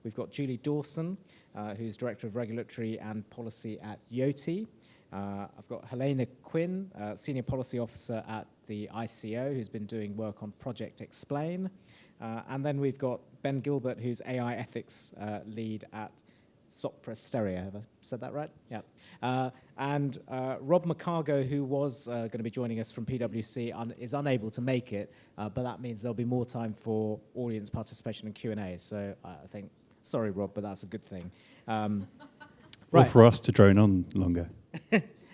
We've got Julie Dawson, who's Director of Regulatory and Policy at Yoti. I've got Helena Quinn, Senior Policy Officer at the ICO, who's been doing work on Project Explain. And then we've got Ben Gilbert, who's AI Ethics Lead at Sopra Steria. Have I said that right? Yeah. And Rob McCargo, who was going to be joining us from PwC, is unable to make it, but that means there'll be more time for audience participation and Q&A. So I think, sorry, Rob, but that's a good thing. Or right. for us to drone on longer.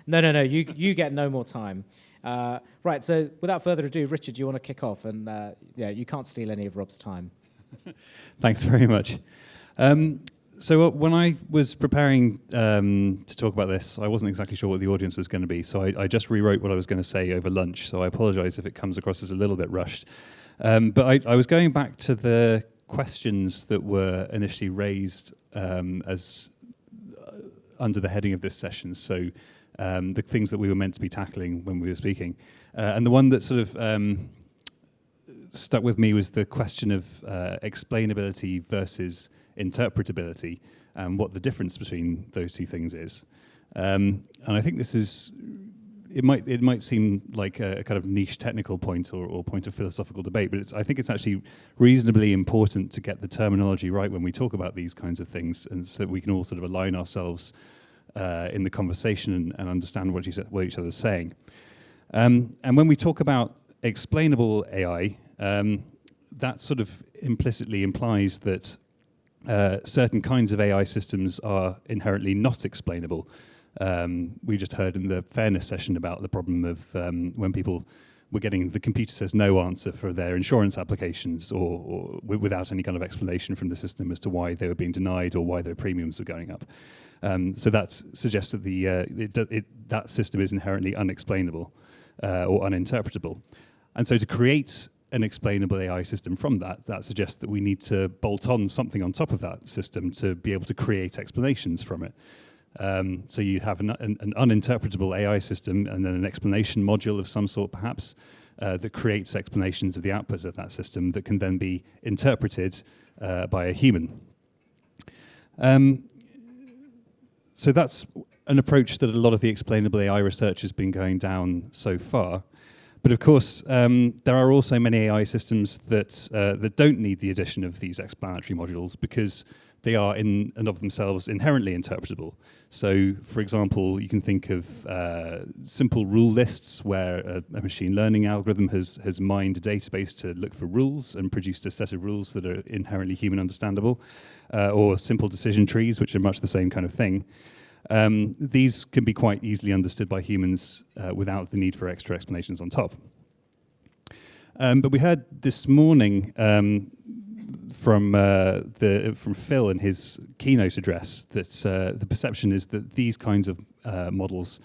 No. You get no more time. Right, so without further ado, Richard, you want to kick off? And yeah, you can't steal any of Rob's time. Thanks very much. So when I was preparing to talk about this, I wasn't exactly sure what the audience was going to be, so I just rewrote what I was going to say over lunch, so I apologize if it comes across as a little bit rushed. But I was going back to the questions that were initially raised as under the heading of this session, so the things that we were meant to be tackling when we were speaking. And the one that sort of stuck with me was the question of explainability versus interpretability and what the difference between those two things is. And I think this is, it might seem like a kind of niche technical point or point of philosophical debate, but I think it's actually reasonably important to get the terminology right when we talk about these kinds of things, and so that we can all sort of align ourselves in the conversation and understand what each other's saying. And when we talk about explainable AI, that sort of implicitly implies that certain kinds of AI systems are inherently not explainable. We just heard in the fairness session about the problem of when people were getting the computer says no answer for their insurance applications, or without any kind of explanation from the system as to why they were being denied or why their premiums were going up. So that suggests that that system is inherently unexplainable or uninterpretable. And so to create an explainable AI system from that suggests that we need to bolt on something on top of that system to be able to create explanations from it. So you have an uninterpretable AI system and then an explanation module of some sort, perhaps, that creates explanations of the output of that system that can then be interpreted by a human. So that's an approach that a lot of the explainable AI research has been going down so far. But of course, there are also many AI systems that don't need the addition of these explanatory modules because they are in and of themselves inherently interpretable. So, for example, you can think of simple rule lists where a machine learning algorithm has mined a database to look for rules and produced a set of rules that are inherently human understandable, or simple decision trees, which are much the same kind of thing. These can be quite easily understood by humans without the need for extra explanations on top. But we heard this morning from Phil in his keynote address that the perception is that these kinds of models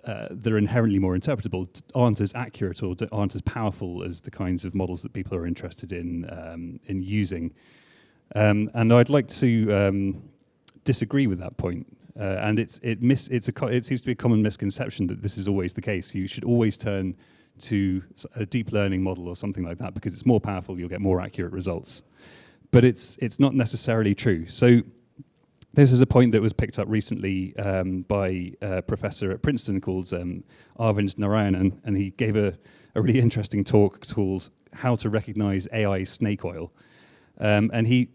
that are inherently more interpretable aren't as accurate or aren't as powerful as the kinds of models that people are interested in using. And I'd like to disagree with that point. And it seems to be a common misconception that this is always the case. You should always turn to a deep learning model or something like that because it's more powerful, you'll get more accurate results. But it's not necessarily true. So this is a point that was picked up recently by a professor at Princeton called Arvind Narayanan, and he gave a really interesting talk called How to Recognize AI Snake Oil. And he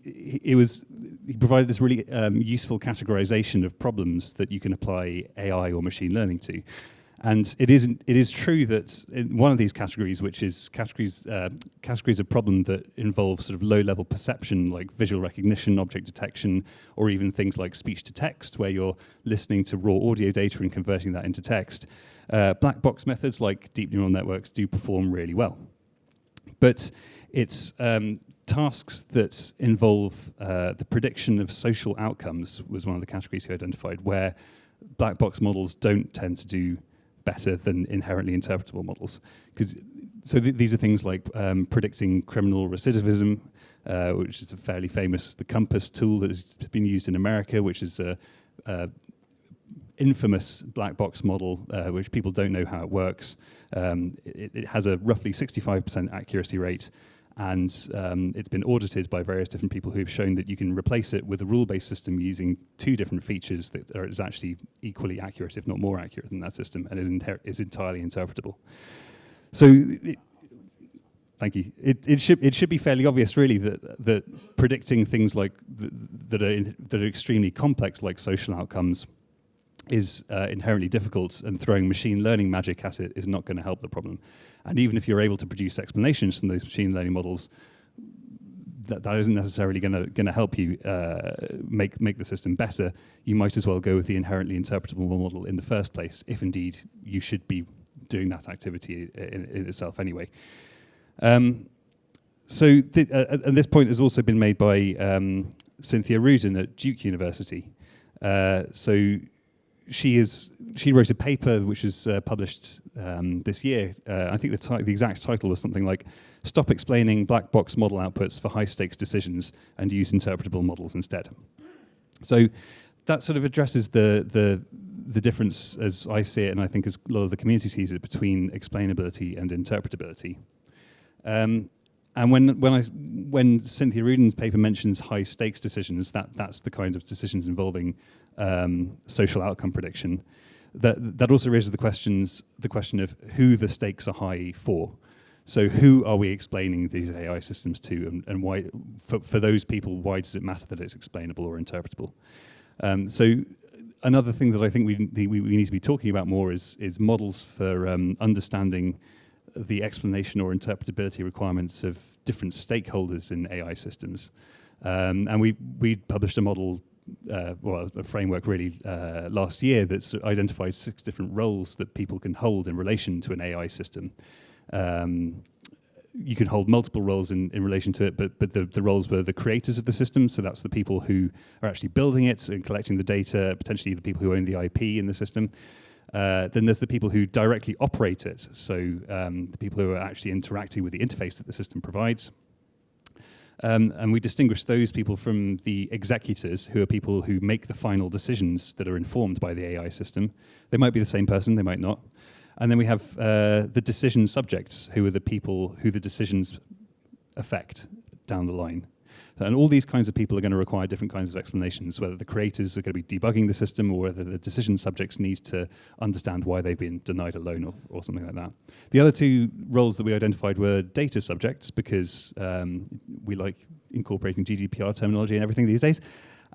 provided this really useful categorization of problems that you can apply AI or machine learning to. And it is true that in one of these categories, which is categories of problem that involve sort of low-level perception, like visual recognition, object detection, or even things like speech to text, where you're listening to raw audio data and converting that into text, black box methods like deep neural networks do perform really well. But it's tasks that involve the prediction of social outcomes was one of the categories he identified, where black box models don't tend to do better than inherently interpretable models. These are things like predicting criminal recidivism, which is a fairly famous, the Compass tool that has been used in America, which is a infamous black box model, which people don't know how it works. It has a roughly 65% accuracy rate, And it's been audited by various different people who've shown that you can replace it with a rule-based system using 2 different features that is actually equally accurate, if not more accurate than that system, and is entirely interpretable. So, thank you. It should be fairly obvious, really, that predicting things like that are extremely complex, like social outcomes, is inherently difficult, and throwing machine learning magic at it is not going to help the problem. And even if you're able to produce explanations from those machine learning models, that isn't necessarily going to help you make the system better. You might as well go with the inherently interpretable model in the first place, if indeed you should be doing that activity in itself anyway. And this point has also been made by Cynthia Rudin at Duke University. She wrote a paper which was published this year. I think the exact title was something like "Stop Explaining Black Box Model Outputs for High-Stakes Decisions and Use Interpretable Models Instead." So that sort of addresses the difference, as I see it, and I think as a lot of the community sees it, between explainability and interpretability. And when Cynthia Rudin's paper mentions high-stakes decisions, that's the kind of decisions involving social outcome prediction. That also raises the question of who the stakes are high for. So who are we explaining these AI systems to, and why? For those people, why does it matter that it's explainable or interpretable? So another thing that I think we need to be talking about more is models for understanding the explanation or interpretability requirements of different stakeholders in AI systems. And we published a model, a framework really, last year that's identified 6 different roles that people can hold in relation to an AI system. You can hold multiple roles in relation to it, but the roles were the creators of the system, so that's the people who are actually building it and collecting the data, potentially the people who own the IP in the system. Then there's the people who directly operate it, so the people who are actually interacting with the interface that the system provides. And we distinguish those people from the executors, who are people who make the final decisions that are informed by the AI system. They might be the same person, they might not. And then we have the decision subjects, who are the people who the decisions affect down the line. And all these kinds of people are going to require different kinds of explanations, whether the creators are going to be debugging the system or whether the decision subjects need to understand why they've been denied a loan or something like that. The other 2 roles that we identified were data subjects, because we like incorporating GDPR terminology and everything these days.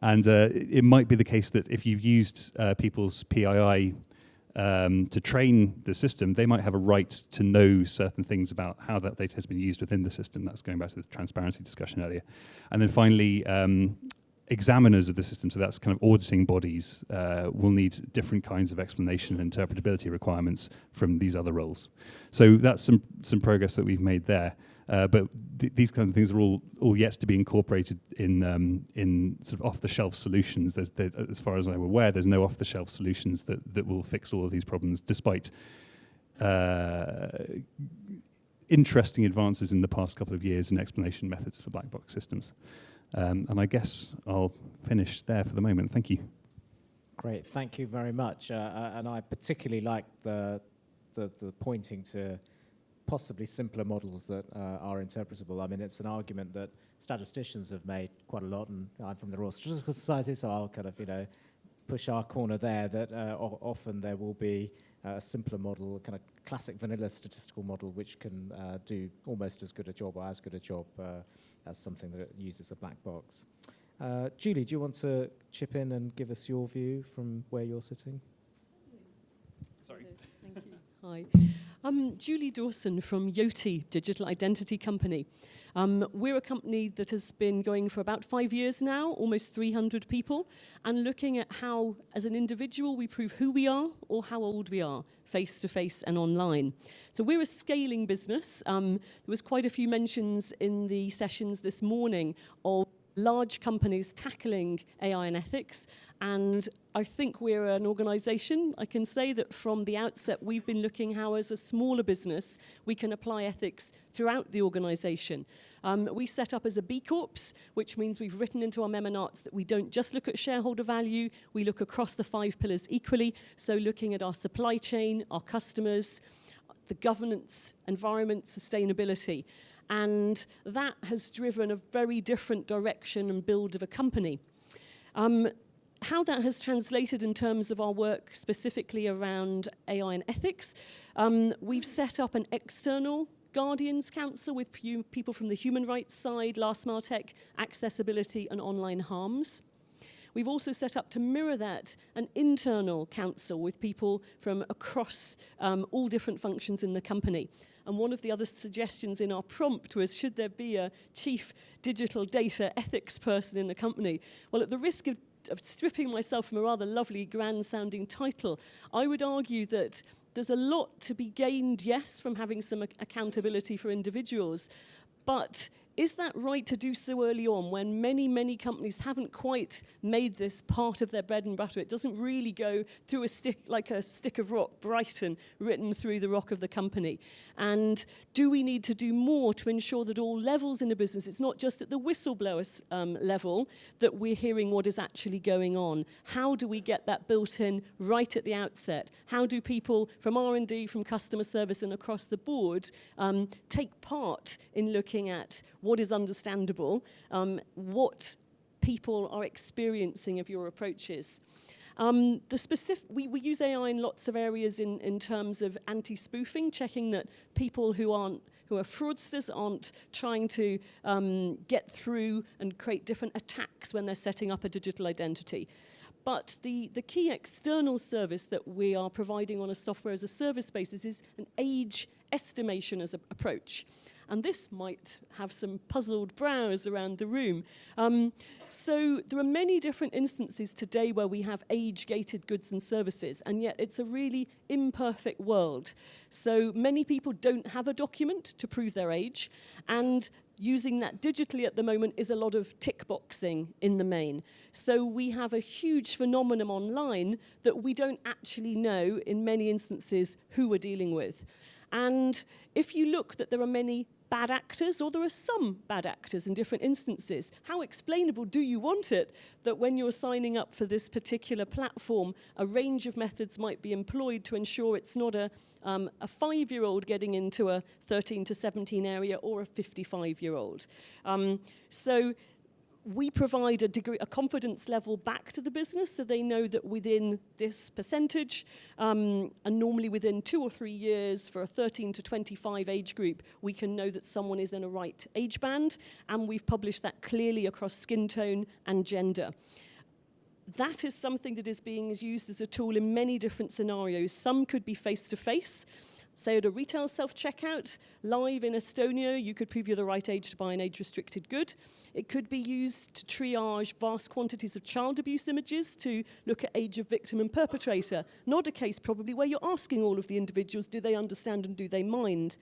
And it might be the case that if you've used people's PII to train the system, they might have a right to know certain things about how that data has been used within the system. That's going back to the transparency discussion earlier. And then finally, examiners of the system, so that's kind of auditing bodies, will need different kinds of explanation and interpretability requirements from these other roles. So that's some progress that we've made there. But these kind of things are all yet to be incorporated in sort of off-the-shelf solutions. As far as I'm aware, there's no off-the-shelf solutions that will fix all of these problems, despite interesting advances in the past couple of years in explanation methods for black box systems. And I guess I'll finish there for the moment. Thank you. Great, thank you very much. And I particularly like the pointing to possibly simpler models that are interpretable. I mean, it's an argument that statisticians have made quite a lot, and I'm from the Royal Statistical Society, so I'll kind of, push our corner there, that often there will be a simpler model, a kind of classic vanilla statistical model, which can do almost as good a job or as good a job as something that uses a black box. Julie, do you want to chip in and give us your view from where you're sitting? Sorry. Thank you. Hi. I'm Julie Dawson from Yoti, Digital Identity Company. We're a company that has been going for about 5 years now, almost 300 people, and looking at how, as an individual, we prove who we are or how old we are, face-to-face and online. So we're a scaling business. There was quite a few mentions in the sessions this morning of large companies tackling AI and ethics, and I think we're an organisation, I can say that from the outset we've been looking how as a smaller business we can apply ethics throughout the organisation. We set up as a B Corps, which means we've written into our memo notes that we don't just look at shareholder value, we look across the 5 pillars equally, so looking at our supply chain, our customers, the governance, environment, sustainability. And that has driven a very different direction and build of a company. How that has translated in terms of our work specifically around AI and ethics, we've set up an external Guardians Council with people from the human rights side, last mile tech, accessibility and online harms. We've also set up, to mirror that, an internal council with people from across all different functions in the company. And one of the other suggestions in our prompt was, should there be a chief digital data ethics person in the company? Well, at the risk of stripping myself from a rather lovely, grand-sounding title, I would argue that there's a lot to be gained, yes, from having some accountability for individuals, but is that right to do so early on when many, many companies haven't quite made this part of their bread and butter? It doesn't really go through a stick, like a stick of rock, Brighton, written through the rock of the company. And do we need to do more to ensure that all levels in the business, it's not just at the whistleblowers level, that we're hearing what is actually going on? How do we get that built in right at the outset? How do people from R&D, from customer service and across the board take part in looking at what is understandable, what people are experiencing of your approaches? We use AI in lots of areas in terms of anti-spoofing, checking that people who are fraudsters aren't trying to get through and create different attacks when they're setting up a digital identity. But the key external service that we are providing on a software as a service basis is an age estimation as an approach. And this might have some puzzled brows around the room. So there are many different instances today where we have age-gated goods and services, and yet it's a really imperfect world. So many people don't have a document to prove their age, and using that digitally at the moment is a lot of tick boxing in the main. So we have a huge phenomenon online that we don't actually know in many instances who we're dealing with. And if you look that there are many bad actors, or there are some bad actors in different instances, how explainable do you want it that when you're signing up for this particular platform, a range of methods might be employed to ensure it's not a 5-year-old getting into a 13 to 17 area or a 55-year-old? So we provide a confidence level back to the business so they know that within this percentage, and normally within 2 or 3 years for a 13 to 25 age group, we can know that someone is in a right age band, and we've published that clearly across skin tone and gender. That is something that is being used as a tool in many different scenarios. Some could be face-to-face. Say at a retail self-checkout, live in Estonia, you could prove you're the right age to buy an age-restricted good. It could be used to triage vast quantities of child abuse images to look at age of victim and perpetrator. Not a case probably where you're asking all of the individuals, do they understand and do they mind?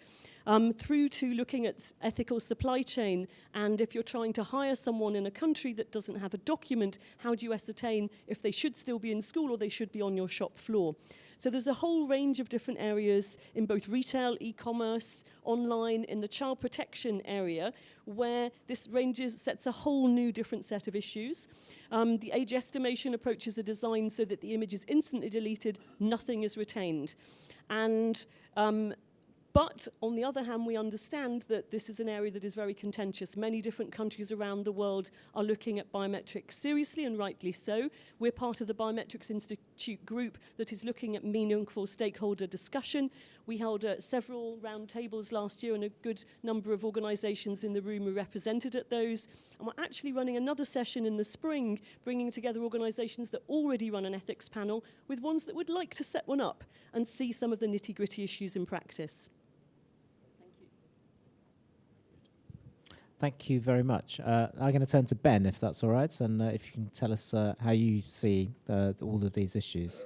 Through to looking at ethical supply chain, and if you're trying to hire someone in a country that doesn't have a document, how do you ascertain if they should still be in school or they should be on your shop floor? So there's a whole range of different areas in both retail, e-commerce, online, in the child protection area, where this sets a whole new different set of issues. The age estimation approaches are designed so that the image is instantly deleted, nothing is retained. And but on the other hand, we understand that this is an area that is very contentious. Many different countries around the world are looking at biometrics seriously, and rightly so. We're part of the Biometrics Institute group that is looking at meaningful stakeholder discussion. We held several roundtables last year, and a good number of organisations in the room were represented at those. And we're actually running another session in the spring, bringing together organisations that already run an ethics panel with ones that would like to set one up and see some of the nitty-gritty issues in practice. Thank you very much. I'm going to turn to Ben, if that's all right, and if you can tell us how you see all of these issues.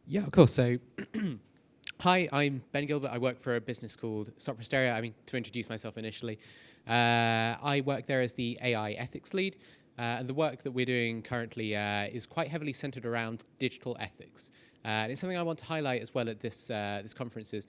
Yeah, of course. So, hi, I'm Ben Gilbert. I work for a business called Sopra Steria. To introduce myself initially, I work there as the AI ethics lead, and the work that we're doing currently is quite heavily centered around digital ethics. And it's something I want to highlight as well at this conference is,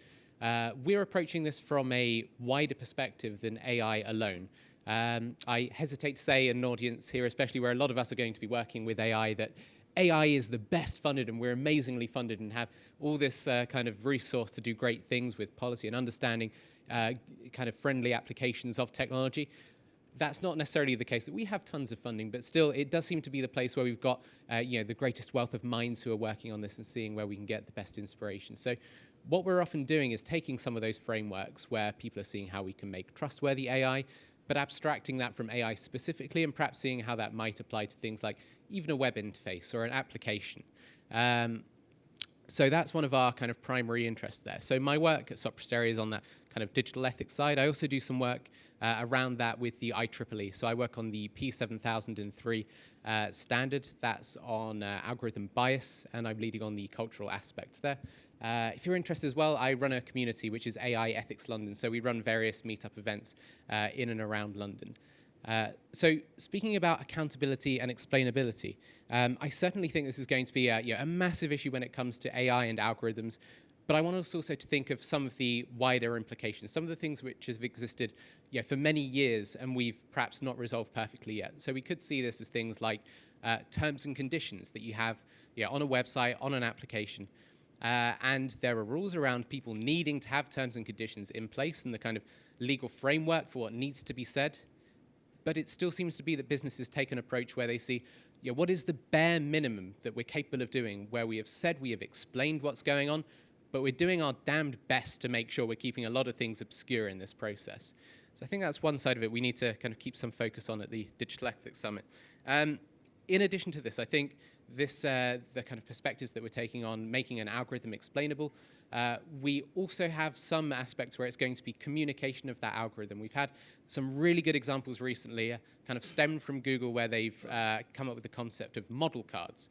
we're approaching this from a wider perspective than AI alone. I hesitate to say in an audience here, especially where a lot of us are going to be working with AI, that AI is the best funded and we're amazingly funded and have all this kind of resource to do great things with policy and understanding. kind of friendly applications of technology. That's not necessarily the case. That we have tons of funding, but still, it does seem to be the place where we've got the greatest wealth of minds who are working on this and seeing where we can get the best inspiration. So what we're often doing is taking some of those frameworks where people are seeing how we can make trustworthy AI, but abstracting that from AI specifically and perhaps seeing how that might apply to things like even a web interface or an application. So that's one of our kind of primary interests there. So my work at Sopra Steria is on that kind of digital ethics side. I also do some work around that with the IEEE. So I work on the P7003 standard. That's on algorithm bias, and I'm leading on the cultural aspects there. If you're interested as well, I run a community which is AI Ethics London. So we run various meetup events in and around London. So speaking about accountability and explainability, I certainly think this is going to be a massive issue when it comes to AI and algorithms, but I want us also to think of some of the wider implications, some of the things which have existed for many years and we've perhaps not resolved perfectly yet. So we could see this as things like terms and conditions that you have on a website, on an application, and there are rules around people needing to have terms and conditions in place and the kind of legal framework for what needs to be said. But it still seems to be that businesses take an approach where they see, what is the bare minimum that we're capable of doing, where we have said we have explained what's going on, but we're doing our damned best to make sure we're keeping a lot of things obscure in this process. So I think that's one side of it we need to kind of keep some focus on at the Digital Ethics Summit. In addition to this, I think this the kind of perspectives that we're taking on making an algorithm explainable. We also have some aspects where it's going to be communication of that algorithm. We've had some really good examples recently, kind of stemmed from Google, where they've come up with the concept of model cards.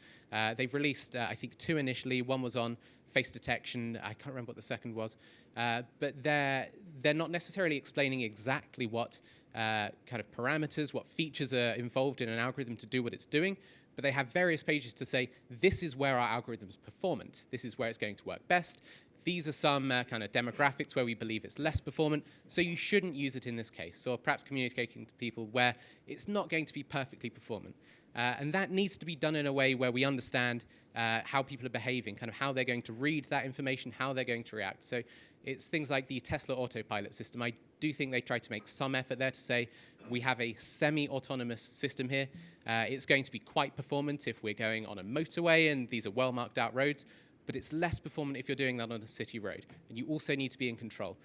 They've released, I think, 2 initially. One was on face detection. I can't remember what the second was. But they're not necessarily explaining exactly what kind of parameters, what features are involved in an algorithm to do what it's doing. But they have various pages to say, this is where our algorithm's performant. This is where it's going to work best. These are some kind of demographics where we believe it's less performant, so you shouldn't use it in this case. Or perhaps communicating to people where it's not going to be perfectly performant. And that needs to be done in a way where we understand how people are behaving, kind of how they're going to read that information, how they're going to react. So it's things like the Tesla autopilot system. I do think they try to make some effort there to say, we have a semi-autonomous system here. It's going to be quite performant if we're going on a motorway and these are well-marked out roads, but it's less performant if you're doing that on a city road. And you also need to be in control.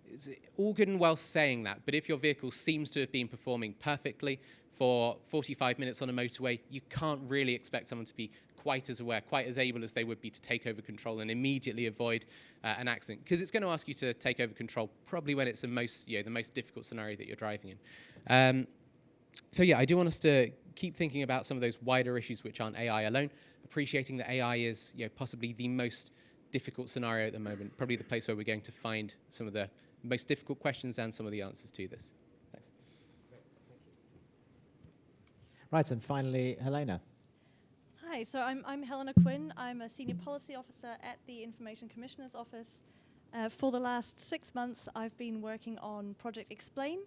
It's all good and well saying that, but if your vehicle seems to have been performing perfectly for 45 minutes on a motorway, you can't really expect someone to be quite as aware, quite as able as they would be to take over control and immediately avoid an accident, because it's going to ask you to take over control probably when it's the most difficult scenario that you're driving in. So I do want us to keep thinking about some of those wider issues which aren't AI alone, appreciating that AI is possibly the most difficult scenario at the moment, probably the place where we're going to find some of the most difficult questions and some of the answers to this. Thanks. Right, and finally, Helena. Hi, so I'm Helena Quinn. I'm a Senior Policy Officer at the Information Commissioner's Office. For the last 6 months, I've been working on Project Explain,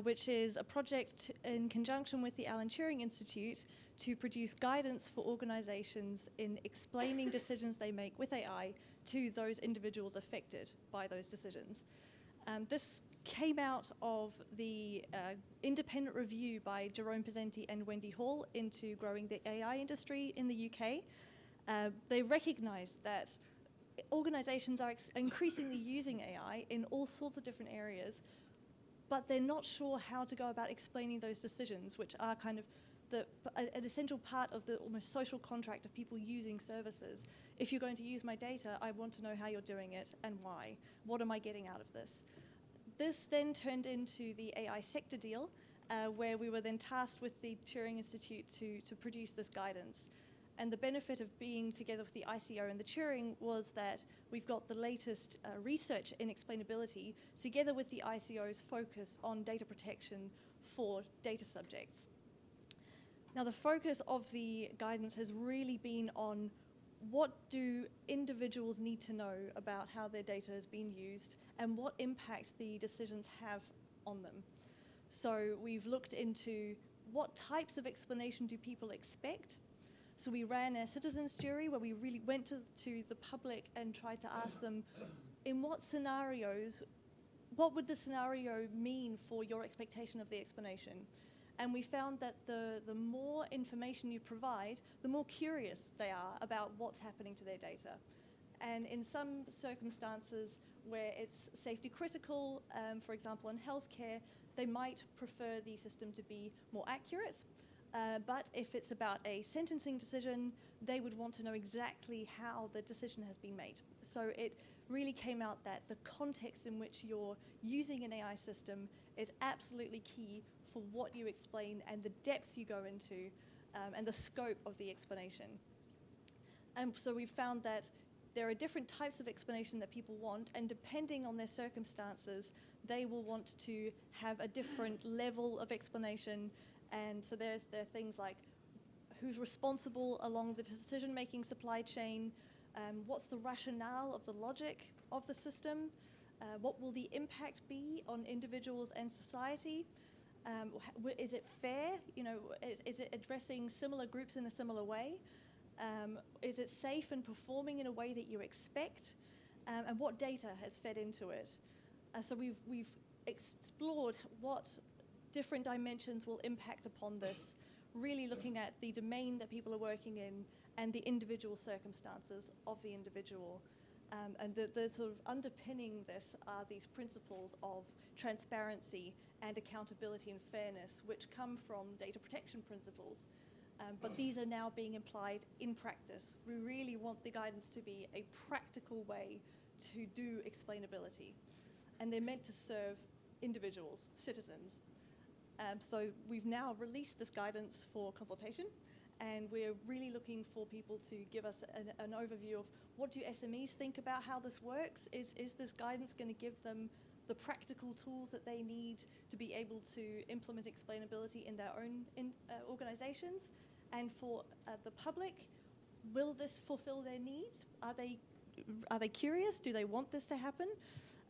which is a project in conjunction with the Alan Turing Institute to produce guidance for organizations in explaining decisions they make with AI to those individuals affected by those decisions. This came out of the independent review by Jerome Pesenti and Wendy Hall into growing the AI industry in the UK. They recognized that organizations are increasingly using AI in all sorts of different areas, but they're not sure how to go about explaining those decisions, which are kind of an essential part of the almost social contract of people using services. If you're going to use my data, I want to know how you're doing it and why. What am I getting out of this? This then turned into the AI sector deal, where we were then tasked with the Turing Institute to produce this guidance. And the benefit of being together with the ICO and the Turing was that we've got the latest research in explainability together with the ICO's focus on data protection for data subjects. Now, the focus of the guidance has really been on what do individuals need to know about how their data is being used and what impact the decisions have on them. So we've looked into what types of explanation do people expect. So we ran a citizens jury where we really went to the public and tried to ask them, in what scenarios what would the scenario mean for your expectation of the explanation? And we found that the more information you provide, the more curious they are about what's happening to their data. And in some circumstances where it's safety critical, for example in healthcare, they might prefer the system to be more accurate. But if it's about a sentencing decision, they would want to know exactly how the decision has been made. So it really came out that the context in which you're using an AI system is absolutely key for what you explain and the depth you go into and the scope of the explanation. And so we've found that there are different types of explanation that people want, and depending on their circumstances, they will want to have a different level of explanation. And so there are things like who's responsible along the decision-making supply chain, what's the rationale of the logic of the system, what will the impact be on individuals and society, is it fair, is it addressing similar groups in a similar way, is it safe and performing in a way that you expect, and what data has fed into it. So we've explored what different dimensions will impact upon this, really looking at the domain that people are working in and the individual circumstances of the individual. And the sort of underpinning this are these principles of transparency and accountability and fairness, which come from data protection principles. But these are now being applied in practice. We really want the guidance to be a practical way to do explainability. And they're meant to serve individuals, citizens. So we've now released this guidance for consultation, and we're really looking for people to give us an overview of what do SMEs think about how this works? Is this guidance going to give them the practical tools that they need to be able to implement explainability in their own organizations? And for the public, will this fulfill their needs? Are they curious? Do they want this to happen?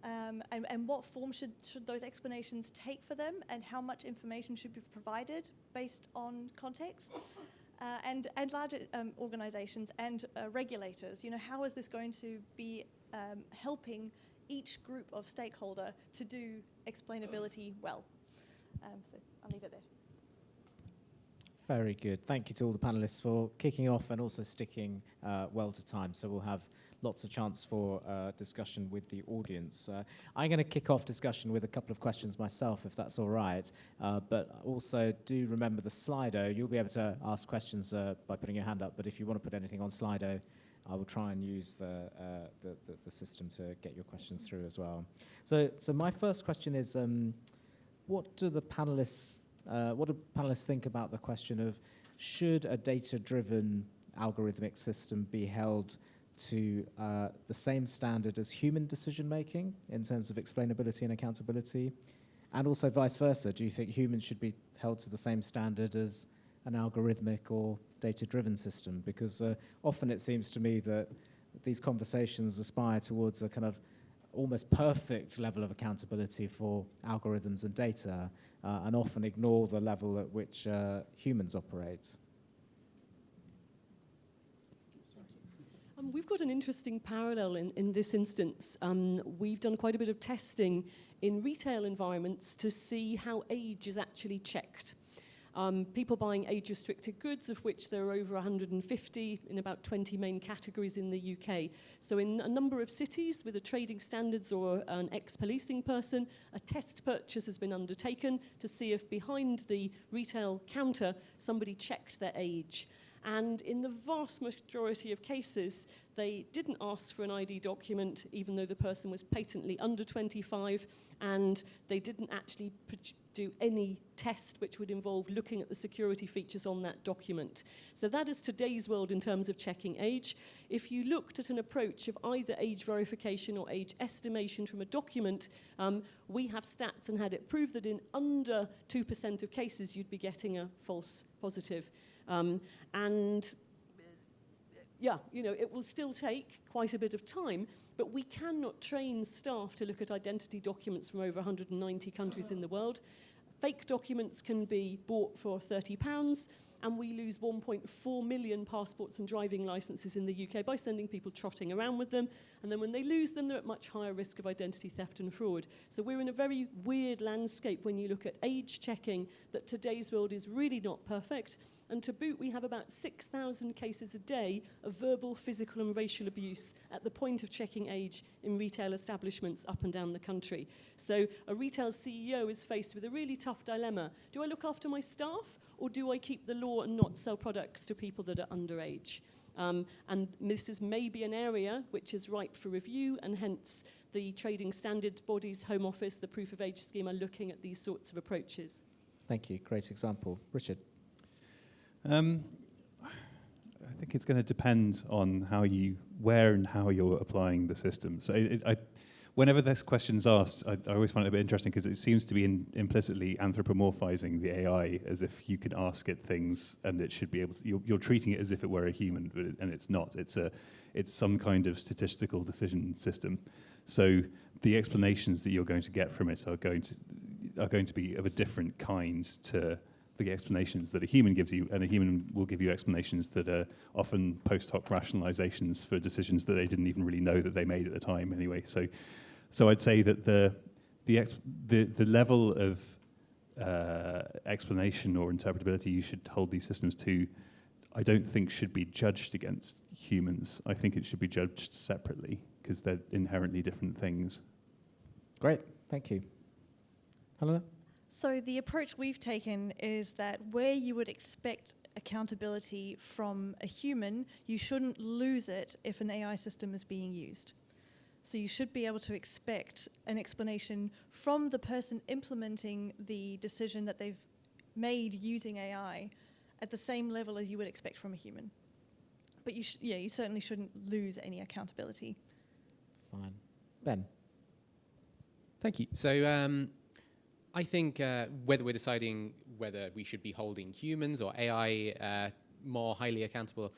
And what form should those explanations take for them, and how much information should be provided based on context? And larger organizations and regulators, how is this going to be helping each group of stakeholder to do explainability well? So I'll leave it there. Very good. Thank you to all the panelists for kicking off and also sticking well to time. So we'll have lots of chance for discussion with the audience. I'm going to kick off discussion with a couple of questions myself, if that's all right. But also do remember the Slido. You'll be able to ask questions by putting your hand up. But if you want to put anything on Slido, I will try and use the system to get your questions through as well. So my first question is, what do panelists think about the question of should a data-driven algorithmic system be held to the same standard as human decision-making in terms of explainability and accountability? And also vice versa, do you think humans should be held to the same standard as an algorithmic or data-driven system? Because often it seems to me that these conversations aspire towards a kind of almost perfect level of accountability for algorithms and data, and often ignore the level at which humans operate. We've got an interesting parallel in this instance. We've done quite a bit of testing in retail environments to see how age is actually checked. People buying age-restricted goods, of which there are over 150 in about 20 main categories in the UK. So in a number of cities with a trading standards or an ex-policing person, a test purchase has been undertaken to see if behind the retail counter somebody checked their age. And in the vast majority of cases, they didn't ask for an ID document, even though the person was patently under 25, and they didn't actually do any test which would involve looking at the security features on that document. So that is today's world in terms of checking age. If you looked at an approach of either age verification or age estimation from a document, we have stats and had it prove that in under 2% of cases you'd be getting a false positive. And yeah, it will still take quite a bit of time, but we cannot train staff to look at identity documents from over 190 countries in the world. Fake documents can be bought for £30. and we lose 1.4 million passports and driving licenses in the UK by sending people trotting around with them. And then when they lose them, they're at much higher risk of identity theft and fraud. So we're in a very weird landscape when you look at age checking, that today's world is really not perfect. And to boot, we have about 6,000 cases a day of verbal, physical and racial abuse at the point of checking age in retail establishments up and down the country. So a retail CEO is faced with a really tough dilemma. Do I look after my staff, or do I keep the law and not sell products to people that are underage? And this is maybe an area which is ripe for review, and hence the trading standard bodies, Home Office, the proof of age scheme are looking at these sorts of approaches. Thank you. Great example. Richard? I think it's going to depend on where and how you're applying the system. So whenever this question's asked, I always find it a bit interesting because it seems to be implicitly anthropomorphizing the AI as if you can ask it things and it should be able to. You're treating it as if it were a human, and it's not. It's some kind of statistical decision system. So the explanations that you're going to get from it are going to be of a different kind to the explanations that a human gives you, and a human will give you explanations that are often post hoc rationalizations for decisions that they didn't even really know that they made at the time anyway. So I'd say that the level of explanation or interpretability you should hold these systems to, I don't think should be judged against humans. I think it should be judged separately because they're inherently different things. Great. Thank you. Helena? So the approach we've taken is that where you would expect accountability from a human, you shouldn't lose it if an AI system is being used. So you should be able to expect an explanation from the person implementing the decision that they've made using AI at the same level as you would expect from a human. But you certainly shouldn't lose any accountability. Fine. Ben? Thank you. So I think whether we're deciding whether we should be holding humans or AI more highly accountable,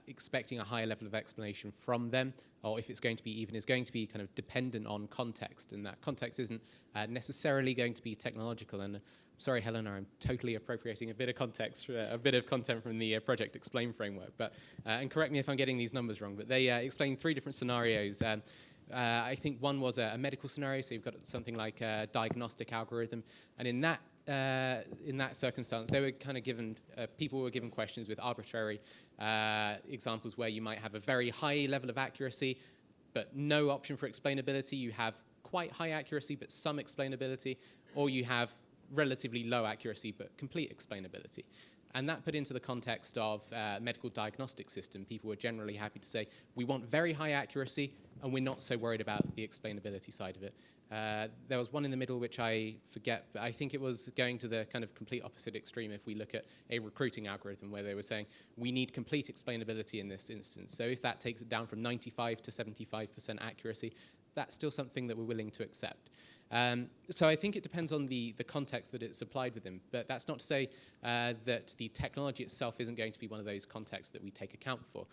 expecting a higher level of explanation from them, or if it's going to be kind of dependent on context, and that context isn't necessarily going to be technological. And sorry, Helena, I'm totally appropriating a bit of context, a bit of content from the Project Explain framework. But and correct me if I'm getting these numbers wrong, but they explain 3 different scenarios. I think one was a medical scenario, so you've got something like a diagnostic algorithm, and in that circumstance, they were kind of given people were given questions with arbitrary examples where you might have a very high level of accuracy, but no option for explainability. You have quite high accuracy, but some explainability, or you have relatively low accuracy, but complete explainability. And that put into the context of medical diagnostic system, people were generally happy to say, we want very high accuracy, and we're not so worried about the explainability side of it. There was one in the middle, which I forget, but I think it was going to the kind of complete opposite extreme if we look at a recruiting algorithm where they were saying, we need complete explainability in this instance. So if that takes it down from 95 to 75% accuracy, that's still something that we're willing to accept. So I think it depends on the context that it's applied within, but that's not to say that the technology itself isn't going to be one of those contexts that we take account for.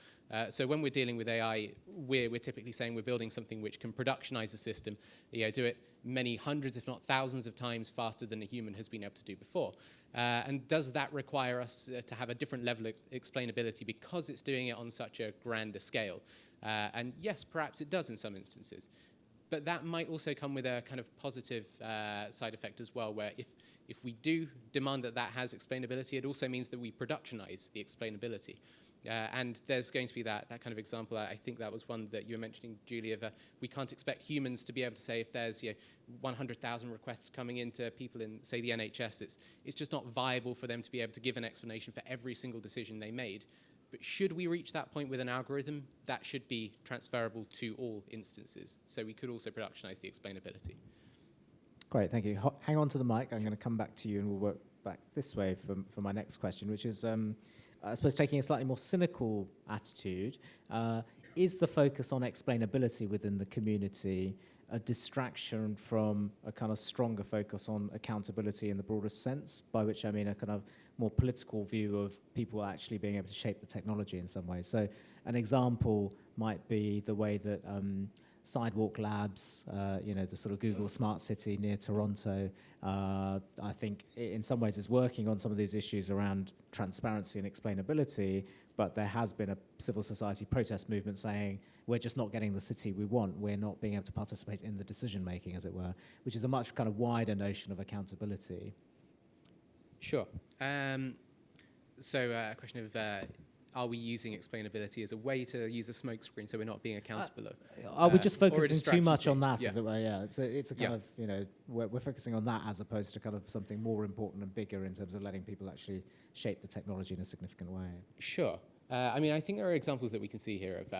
So when we're dealing with AI, we're typically saying we're building something which can productionize a system, do it many hundreds, if not thousands of times faster than a human has been able to do before. And does that require us to have a different level of explainability because it's doing it on such a grander scale? And yes, perhaps it does in some instances. But that might also come with a kind of positive side effect as well, where if we do demand that has explainability, it also means that we productionize the explainability. And there's going to be that kind of example. I think that was one that you were mentioning, Julie, of we can't expect humans to be able to say if there's 100,000 requests coming into people in, say, the NHS, it's just not viable for them to be able to give an explanation for every single decision they made. But should we reach that point with an algorithm, that should be transferable to all instances. So we could also productionize the explainability. Great, thank you. Hang on to the mic. I'm going to come back to you and we'll work back this way for my next question, which is, I suppose, taking a slightly more cynical attitude. Is the focus on explainability within the community a distraction from a kind of stronger focus on accountability in the broadest sense, by which I mean a kind of more political view of people actually being able to shape the technology in some way? So an example might be the way that Sidewalk Labs, the sort of Google Smart City near Toronto, I think in some ways is working on some of these issues around transparency and explainability, but there has been a civil society protest movement saying we're just not getting the city we want, we're not being able to participate in the decision making, as it were, which is a much kind of wider notion of accountability. Sure. So a question of, are we using explainability as a way to use a smokescreen so we're not being accountable? Are we just or a focusing too distraction much on thing? that, Yeah. as it were? Yeah, it's a kind Yeah. of, we're focusing on that as opposed to kind of something more important and bigger in terms of letting people actually shape the technology in a significant way. Sure. I think there are examples that we can see here of,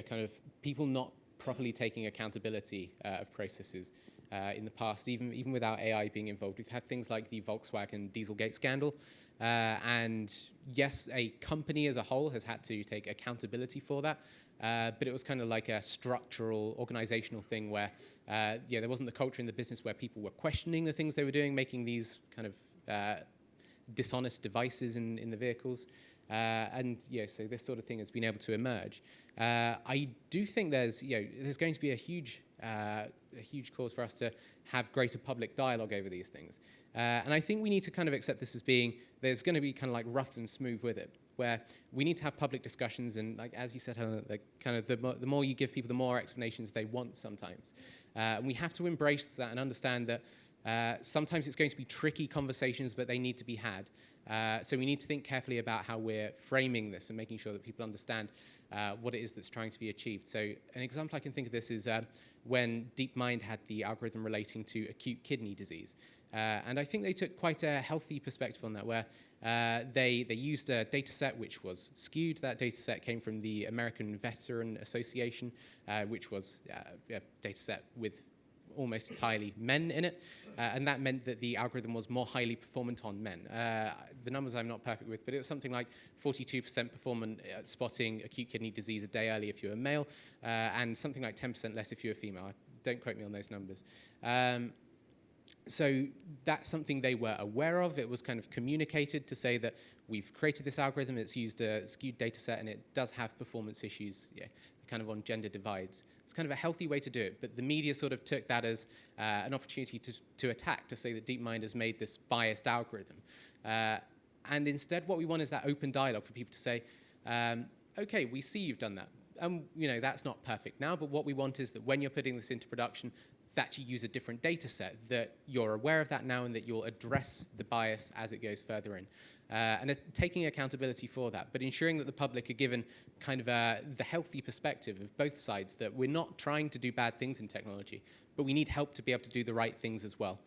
kind of people not properly taking accountability of processes in the past, even without AI being involved. We've had things like the Volkswagen Dieselgate scandal. And yes, a company as a whole has had to take accountability for that. But it was kind of like a structural, organizational thing where, there wasn't the culture in the business where people were questioning the things they were doing, making these kind of dishonest devices in the vehicles. So this sort of thing has been able to emerge. I do think there's going to be a huge cause for us to have greater public dialogue over these things. And I think we need to kind of accept this as being, there's going to be kind of like rough and smooth with it, where we need to have public discussions, and like as you said, Helen, like kind of the more you give people, the more explanations they want sometimes. And we have to embrace that and understand that sometimes it's going to be tricky conversations, but they need to be had. So we need to think carefully about how we're framing this and making sure that people understand what it is that's trying to be achieved. So an example I can think of this is when DeepMind had the algorithm relating to acute kidney disease. And I think they took quite a healthy perspective on that, where they used a data set which was skewed. That data set came from the American Veteran Association, which was a data set with almost entirely men in it, and that meant that the algorithm was more highly performant on men. The numbers I'm not perfect with, but it was something like 42% performant at spotting acute kidney disease a day early if you were male, and something like 10% less if you were female. Don't quote me on those numbers. So that's something they were aware of. It was kind of communicated to say that we've created this algorithm, it's used a skewed data set, and it does have performance issues, kind of on gender divides. It's kind of a healthy way to do it, but the media sort of took that as an opportunity to attack, to say that DeepMind has made this biased algorithm. And instead, what we want is that open dialogue for people to say, okay, we see you've done that. That's not perfect now, but what we want is that when you're putting this into production, that you use a different data set, that you're aware of that now and that you'll address the bias as it goes further in. And taking accountability for that, but ensuring that the public are given kind of the healthy perspective of both sides, that we're not trying to do bad things in technology, but we need help to be able to do the right things as well.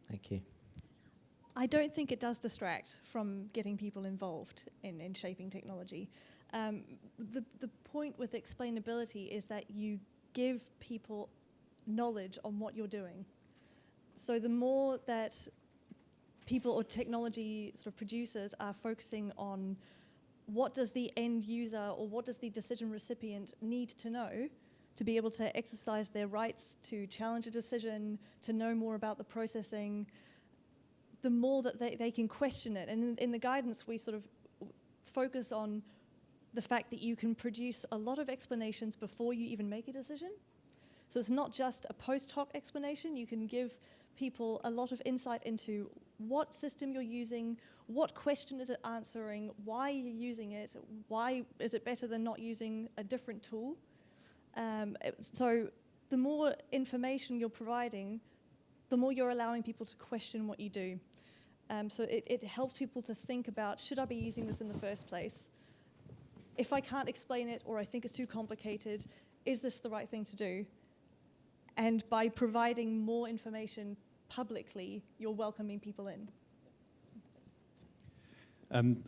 Thank you. I don't think it does distract from getting people involved in shaping technology. The point with explainability is that you give people knowledge on what you're doing. So the more that people or technology sort of producers are focusing on what does the end user or what does the decision recipient need to know to be able to exercise their rights, to challenge a decision, to know more about the processing, the more that they can question it. And in the guidance, we sort of focus on the fact that you can produce a lot of explanations before you even make a decision. So it's not just a post hoc explanation. You can give people a lot of insight into what system you're using, what question is it answering, why you're using it, why is it better than not using a different tool. So the more information you're providing, the more you're allowing people to question what you do. So it helps people to think about, should I be using this in the first place? If I can't explain it or I think it's too complicated, is this the right thing to do? And by providing more information publicly, you're welcoming people in.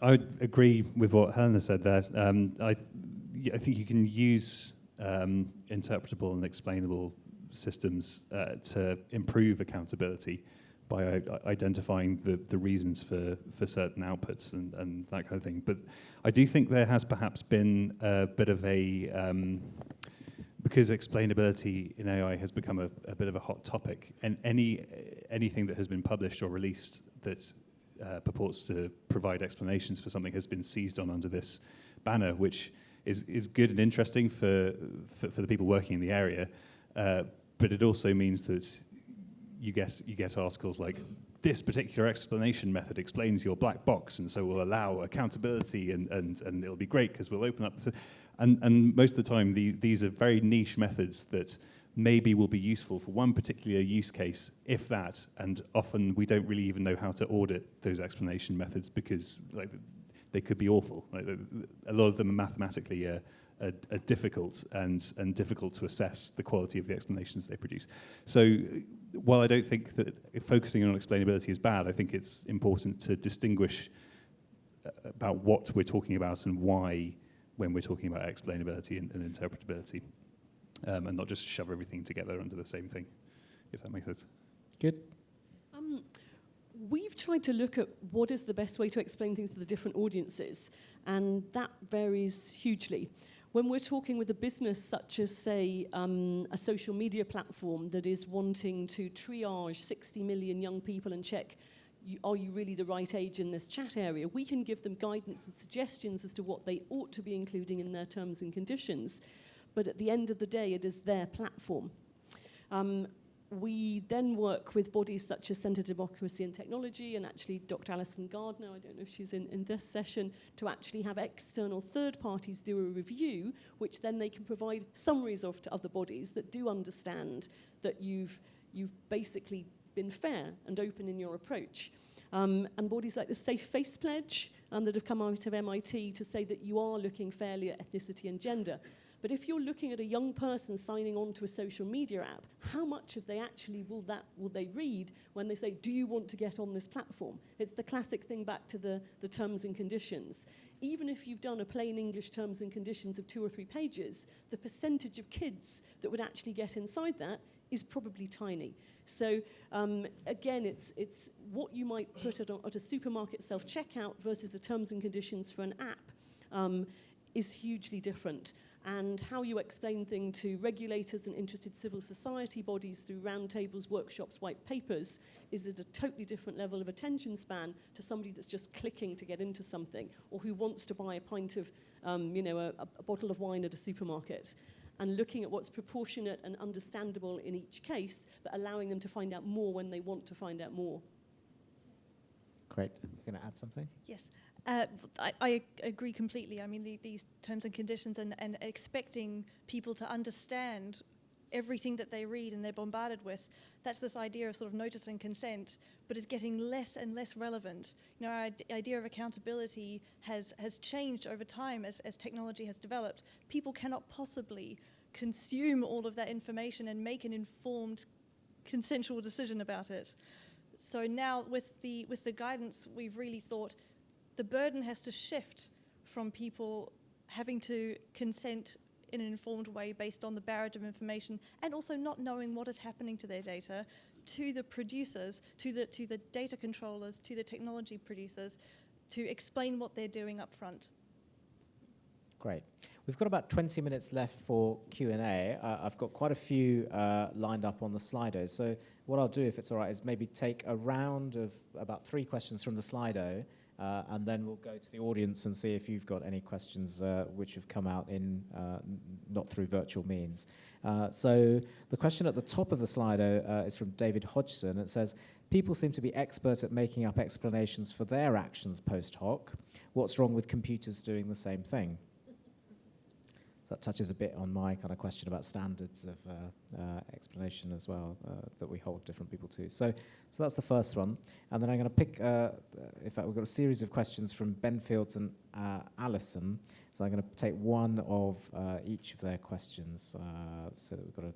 I would agree with what Helena said there. I think you can use interpretable and explainable systems to improve accountability by identifying the reasons for certain outputs and that kind of thing. But I do think there has perhaps been a bit of a, because explainability in AI has become a bit of a hot topic, and anything that has been published or released that purports to provide explanations for something has been seized on under this banner, which is good and interesting for the people working in the area, but it also means that you get articles like, this particular explanation method explains your black box, and so we'll allow accountability, and it'll be great because we'll open up. And most of the time, these are very niche methods that maybe will be useful for one particular use case, if that, and often we don't really even know how to audit those explanation methods because they could be awful. A lot of them are mathematically are difficult and difficult to assess the quality of the explanations they produce. So while I don't think that focusing on explainability is bad, I think it's important to distinguish about what we're talking about and why when we're talking about explainability and interpretability, and not just shove everything together under the same thing, if that makes sense. Good. We've tried to look at what is the best way to explain things to the different audiences, and that varies hugely. When we're talking with a business such as, say, a social media platform that is wanting to triage 60 million young people and check, are you really the right age in this chat area, we can give them guidance and suggestions as to what they ought to be including in their terms and conditions. But at the end of the day, it is their platform. We then work with bodies such as Centre for Democracy and Technology, and actually Dr. Alison Gardner, I don't know if she's in this session, to actually have external third parties do a review, which then they can provide summaries of to other bodies that do understand that you've basically been fair and open in your approach. And bodies like the Safe Face Pledge that have come out of MIT to say that you are looking fairly at ethnicity and gender. But if you're looking at a young person signing on to a social media app, how much of they actually will they read when they say, do you want to get on this platform? It's the classic thing back to the terms and conditions. Even if you've done a plain English terms and conditions of 2 or 3 pages, the percentage of kids that would actually get inside that is probably tiny. So again, it's what you might put at a supermarket self-checkout versus the terms and conditions for an app is hugely different. And how you explain things to regulators and interested civil society bodies through roundtables, workshops, white papers is at a totally different level of attention span to somebody that's just clicking to get into something, or who wants to buy a pint of, a bottle of wine at a supermarket. And looking at what's proportionate and understandable in each case, but allowing them to find out more when they want to find out more. Great. You're going to add something? Yes. I agree completely. I mean, these terms and conditions and expecting people to understand everything that they read and they're bombarded with, that's this idea of sort of notice and consent, but it's getting less and less relevant. You know, our idea of accountability has changed over time as technology has developed. People cannot possibly consume all of that information and make an informed, consensual decision about it. So now with the guidance, we've really thought the burden has to shift from people having to consent in an informed way based on the barrage of information and also not knowing what is happening to their data, to the producers, to the data controllers, to the technology producers, to explain what they're doing up front. Great. We've got about 20 minutes left for Q&A. I've got quite a few lined up on the Slido. So what I'll do, if it's all right, is maybe take a round of about 3 questions from the Slido, and then we'll go to the audience and see if you've got any questions which have come out in not through virtual means. So the question at the top of the Slido is from David Hodgson. It says, people seem to be experts at making up explanations for their actions post hoc. What's wrong with computers doing the same thing? So that touches a bit on my kind of question about standards of explanation as well, that we hold different people to. So that's the first one. And then I'm going to pick, in fact, we've got a series of questions from Ben Fields and Alison. So I'm going to take one of each of their questions. So we've got a...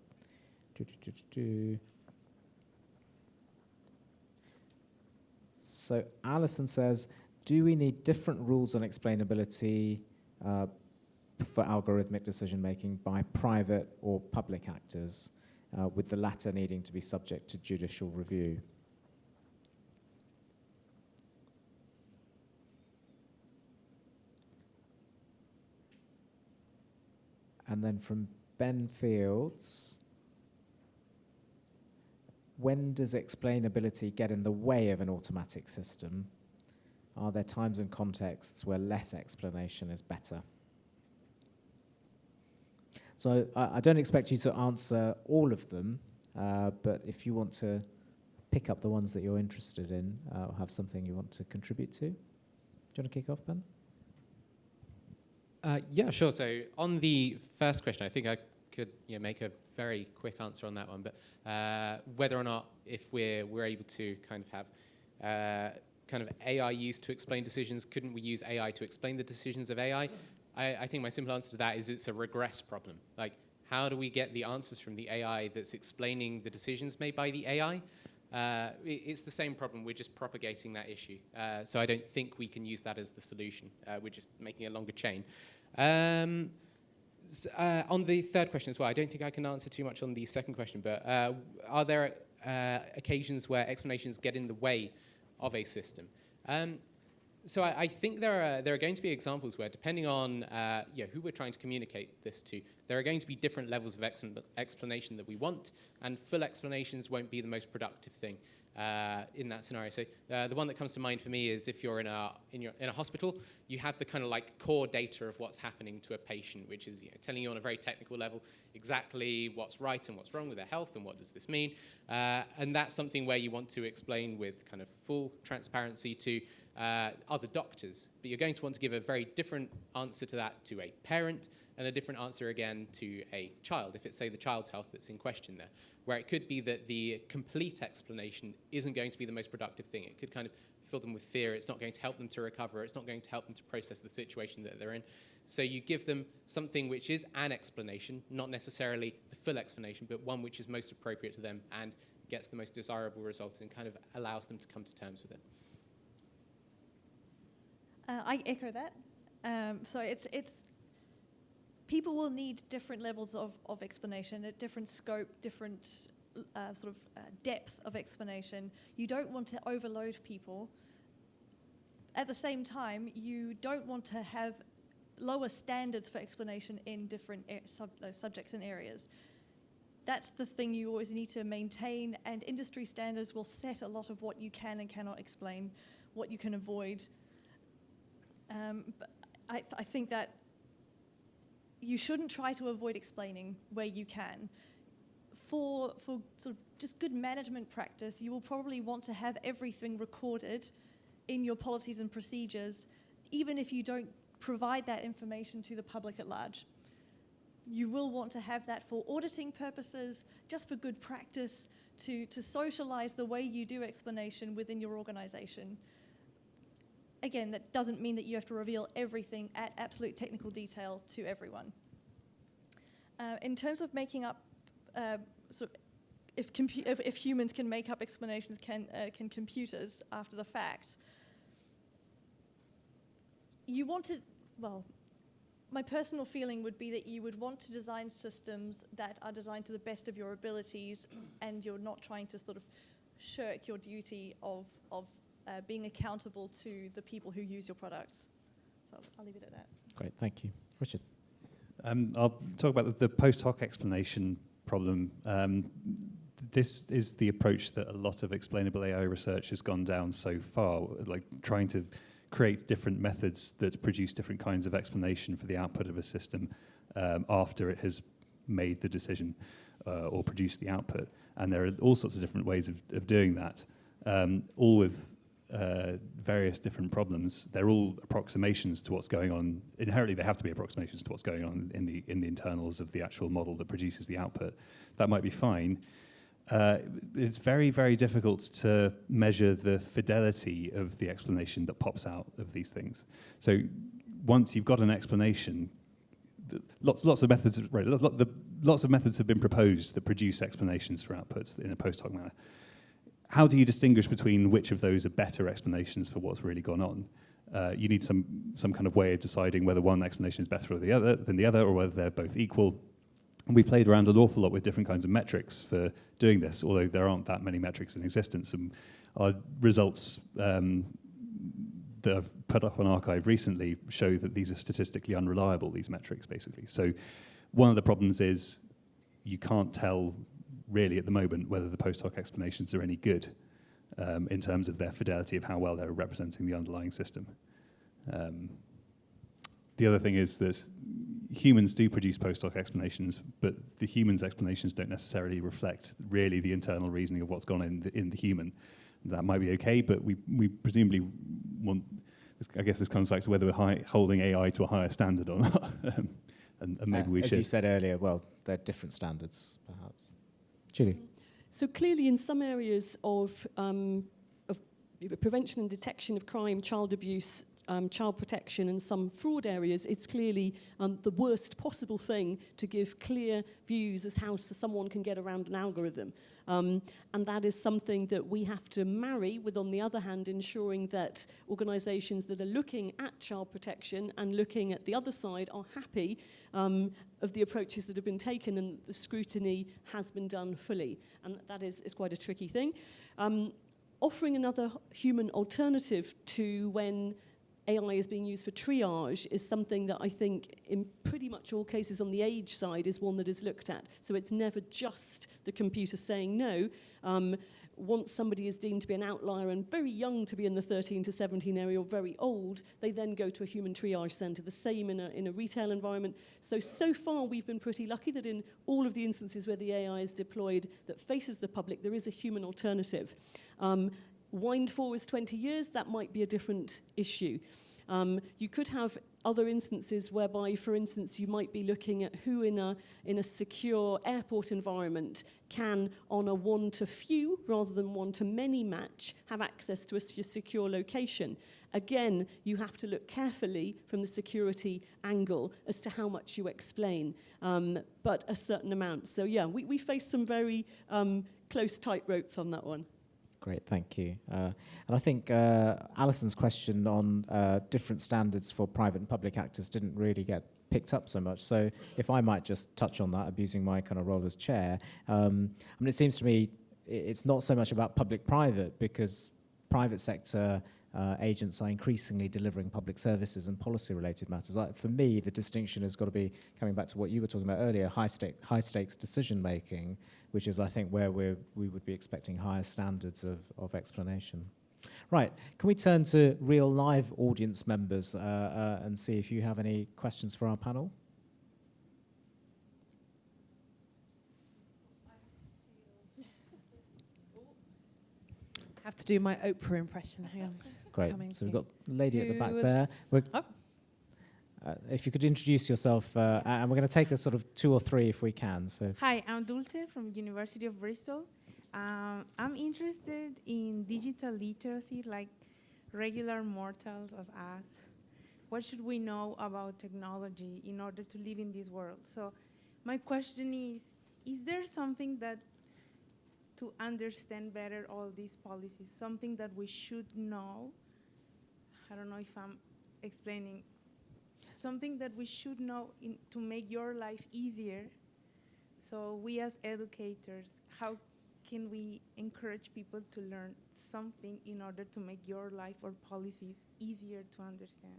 So Alison says, do we need different rules on explainability for algorithmic decision-making by private or public actors, with the latter needing to be subject to judicial review? And then from Ben Fields, when does explainability get in the way of an automatic system? Are there times and contexts where less explanation is better? So I don't expect you to answer all of them, but if you want to pick up the ones that you're interested in or have something you want to contribute to. Do you want to kick off, Ben? Yeah, sure. So on the first question, I think I could make a very quick answer on that one. But whether or not, if we're able to kind of have kind of AI used to explain decisions, couldn't we use AI to explain the decisions of AI? I think my simple answer to that is it's a regress problem. Like, how do we get the answers from the AI that's explaining the decisions made by the AI? It's the same problem. We're just propagating that issue. So I don't think we can use that as the solution. We're just making a longer chain. On the third question as well, I don't think I can answer too much on the second question, but are there occasions where explanations get in the way of a system? So I think there are going to be examples where, depending on who we're trying to communicate this to, there are going to be different levels of explanation that we want, and full explanations won't be the most productive thing in that scenario. So the one that comes to mind for me is if you're in a hospital, you have the kind of like core data of what's happening to a patient, which is telling you on a very technical level exactly what's right and what's wrong with their health and what does this mean. And that's something where you want to explain with kind of full transparency to other doctors, but you're going to want to give a very different answer to that to a parent and a different answer again to a child, if it's, say, the child's health that's in question there, where it could be that the complete explanation isn't going to be the most productive thing. It could kind of fill them with fear. It's not going to help them to recover. It's not going to help them to process the situation that they're in. So you give them something which is an explanation, not necessarily the full explanation, but one which is most appropriate to them and gets the most desirable result and kind of allows them to come to terms with it. I echo that. So it's people will need different levels of explanation, a different scope, different depth of explanation. You don't want to overload people. At the same time, you don't want to have lower standards for explanation in different subjects and areas. That's the thing you always need to maintain, and industry standards will set a lot of what you can and cannot explain, what you can avoid. But I think that you shouldn't try to avoid explaining where you can. For sort of just good management practice, you will probably want to have everything recorded in your policies and procedures, even if you don't provide that information to the public at large. You will want to have that for auditing purposes, just for good practice, to socialize the way you do explanation within your organization. Again, that doesn't mean that you have to reveal everything at absolute technical detail to everyone. In terms of making up, if humans can make up explanations, can computers after the fact? You want to, well, my personal feeling would be that you would want to design systems that are designed to the best of your abilities, and you're not trying to sort of shirk your duty of being accountable to the people who use your products. So I'll leave it at that. Great, thank you. Richard. I'll talk about the post hoc explanation problem. This is the approach that a lot of explainable AI research has gone down so far, like trying to create different methods that produce different kinds of explanation for the output of a system after it has made the decision or produced the output. And there are all sorts of different ways of doing that, all with various different problems. They're all approximations to what's going on. Inherently, they have to be approximations to what's going on in the internals of the actual model that produces the output. That might be fine. It's very, very difficult to measure the fidelity of the explanation that pops out of these things. So once you've got an explanation, lots of methods, right? Lots of methods have been proposed that produce explanations for outputs in a post hoc manner. How do you distinguish between which of those are better explanations for what's really gone on? You need some kind of way of deciding whether one explanation is better than the other, or whether they're both equal. And we played around an awful lot with different kinds of metrics for doing this, although there aren't that many metrics in existence. And our results that I've put up on Archive recently show that these are statistically unreliable, these metrics, basically. So one of the problems is you can't tell really at the moment whether the post hoc explanations are any good in terms of their fidelity of how well they're representing the underlying system. The other thing is that humans do produce post-hoc explanations, but the human's explanations don't necessarily reflect really the internal reasoning of what's gone in the human. That might be okay, but we presumably want, I guess this comes back to whether we're holding AI to a higher standard or not. and maybe we as should. you said earlier, well, they're different standards, perhaps. Julie? So clearly in some areas of prevention and detection of crime, child abuse, child protection and some fraud areas, it's clearly the worst possible thing to give clear views as how someone can get around an algorithm. And that is something that we have to marry with, on the other hand, ensuring that organisations that are looking at child protection and looking at the other side are happy of the approaches that have been taken and the scrutiny has been done fully. And that is quite a tricky thing. Offering another human alternative to when AI is being used for triage is something that I think in pretty much all cases on the age side is one that is looked at. So it's never just the computer saying no. Once somebody is deemed to be an outlier and very young to be in the 13 to 17 area or very old, they then go to a human triage centre, the same in a retail environment. So far we've been pretty lucky that in all of the instances where the AI is deployed that faces the public, there is a human alternative. Wind forward 20 years, that might be a different issue. You could have other instances whereby, for instance, you might be looking at who in a secure airport environment can, on a one-to-few rather than one-to-many match, have access to a secure location. Again, you have to look carefully from the security angle as to how much you explain, but a certain amount. So yeah, we face some very close tightropes on that one. Great, thank you. And I think Alison's question on different standards for private and public actors didn't really get picked up so much. So if I might just touch on that, abusing my kind of role as chair. I mean, it seems to me it's not so much about public-private, because private sector agents are increasingly delivering public services and policy-related matters. For me, the distinction has got to be, coming back to what you were talking about earlier, high-stakes decision-making, which is, I think, where we would be expecting higher standards of explanation. Right, can we turn to real live audience members and see if you have any questions for our panel? I have to do my Oprah impression. Hang on. Great. Coming So we've to got the lady at the back you. there. If you could introduce yourself, and we're going to take a sort of 2 or 3 if we can. So. Hi, I'm Dulce from University of Bristol. I'm interested in digital literacy, like regular mortals as us. What should we know about technology in order to live in this world? So my question is there something that, to understand better all these policies, something that we should know? I don't know if I'm explaining. Something that we should know to make your life easier. So we as educators, how can we encourage people to learn something in order to make your life or policies easier to understand?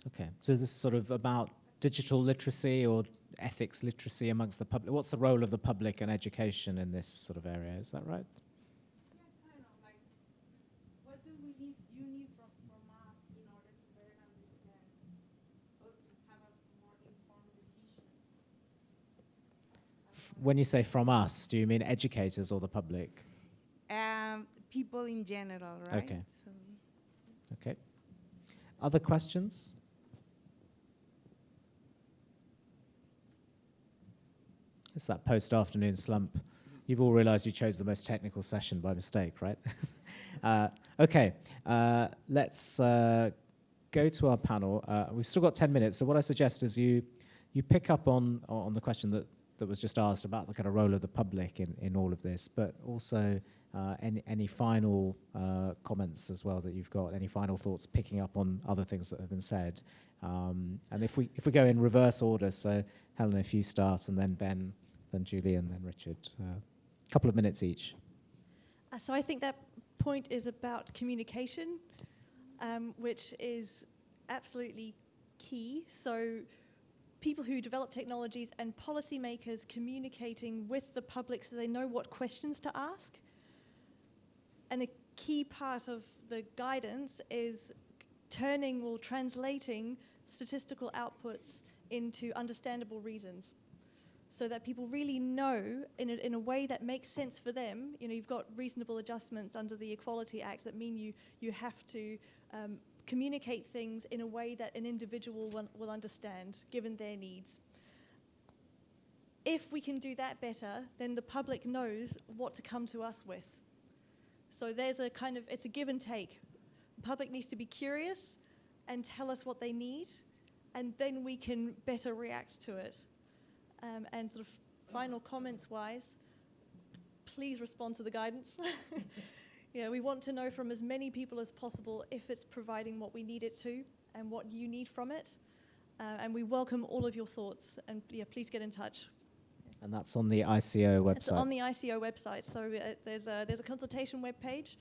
Okay, so this is sort of about digital literacy or ethics literacy amongst the public. What's the role of the public and education in this sort of area? Is that right? Yeah, kind of. Like, what do you need from us in order to better understand or to have a more informed decision? When you say from us, do you mean educators or the public? People in general, right? Okay. So. Okay. Other questions? It's that post-afternoon slump. You've all realised you chose the most technical session by mistake, right? Okay, let's go to our panel. We've still got 10 minutes, so what I suggest is you pick up on the question that was just asked about the kind of role of the public in all of this, but also any final comments as well that you've got, any final thoughts picking up on other things that have been said. And if we go in reverse order, so Helen, if you start, and then Ben, then Julie, and then Richard. A couple of minutes each. So I think that point is about communication, which is absolutely key. So people who develop technologies and policymakers communicating with the public so they know what questions to ask. And a key part of the guidance is turning or translating statistical outputs into understandable reasons, so that people really know in a way that makes sense for them. You know, you've got reasonable adjustments under the Equality Act that mean you have to communicate things in a way that an individual will understand, given their needs. If we can do that better, then the public knows what to come to us with. So there's a kind of, it's a give and take. The public needs to be curious and tell us what they need, and then we can better react to it. And sort of final comments-wise, please respond to the guidance. We want to know from as many people as possible if it's providing what we need it to and what you need from it. And we welcome all of your thoughts, and please get in touch. And that's on the ICO website. It's on the ICO website. So there's a consultation webpage,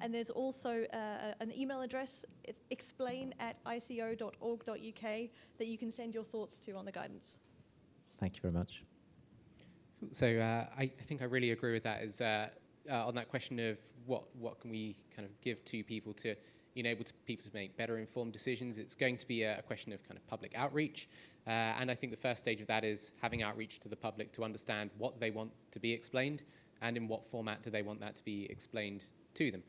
and there's also an email address. It's explain@ico.org.uk that you can send your thoughts to on the guidance. Thank you very much. So I think I really agree with that. Is on that question of what can we kind of give to people to enable people to make better informed decisions. It's going to be a question of kind of public outreach. And I think the first stage of that is having outreach to the public to understand what they want to be explained and in what format do they want that to be explained to them.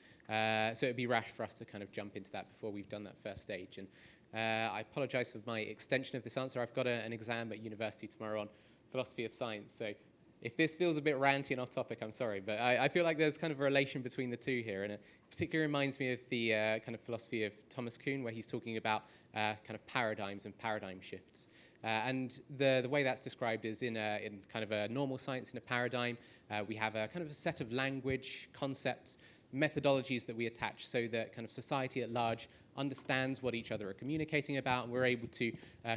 So it would be rash for us to kind of jump into that before we've done that first stage. And I apologize for my extension of this answer. I've got an exam at university tomorrow on philosophy of science. So if this feels a bit ranty and off topic, I'm sorry. But I feel like there's kind of a relation between the two here. And it particularly reminds me of the kind of philosophy of Thomas Kuhn, where he's talking about kind of paradigms and paradigm shifts. And the way that's described is in kind of a normal science, in a paradigm, we have a kind of a set of language, concepts, methodologies that we attach so that kind of society at large understands what each other are communicating about, and we're able to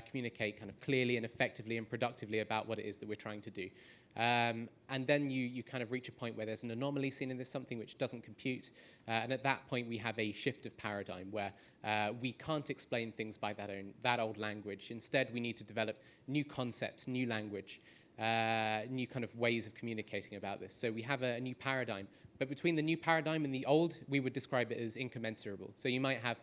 communicate kind of clearly and effectively and productively about what it is that we're trying to do. And then you kind of reach a point where there's an anomaly seen in this, something which doesn't compute. And at that point, we have a shift of paradigm where we can't explain things by that old language. Instead, we need to develop new concepts, new language, new kind of ways of communicating about this. So we have a new paradigm. But between the new paradigm and the old, we would describe it as incommensurable. So you might have,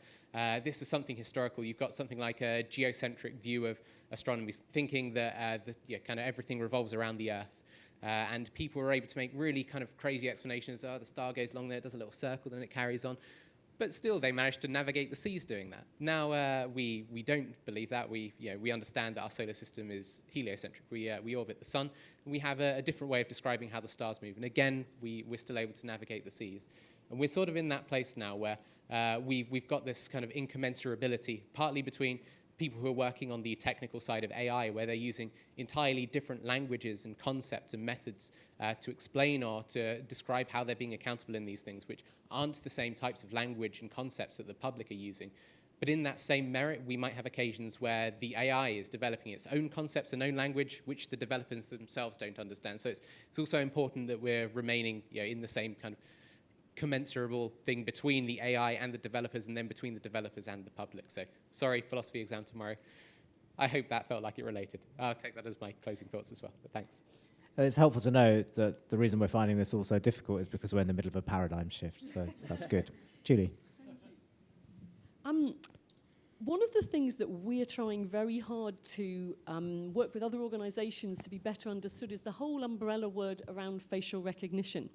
this is something historical. You've got something like a geocentric view of astronomy, thinking that kind of everything revolves around the Earth. And people were able to make really kind of crazy explanations. Oh, the star goes along there, it does a little circle, then it carries on. But still, they managed to navigate the seas doing that. Now, we don't believe that. We understand that our solar system is heliocentric. We orbit the sun, and we have a different way of describing how the stars move. And again, we're still able to navigate the seas. And we're sort of in that place now where we've got this kind of incommensurability, partly between people who are working on the technical side of AI, where they're using entirely different languages and concepts and methods to explain or to describe how they're being accountable in these things, which aren't the same types of language and concepts that the public are using. But in that same merit, we might have occasions where the AI is developing its own concepts and own language, which the developers themselves don't understand. So it's also important that we're remaining in the same kind of commensurable thing between the AI and the developers, and then between the developers and the public. So sorry, philosophy exam tomorrow. I hope that felt like it related. I'll take that as my closing thoughts as well, but thanks. It's helpful to know that the reason we're finding this all so difficult is because we're in the middle of a paradigm shift, so that's good. Julie? One of the things that we're trying very hard to work with other organisations to be better understood is the whole umbrella word around facial recognition.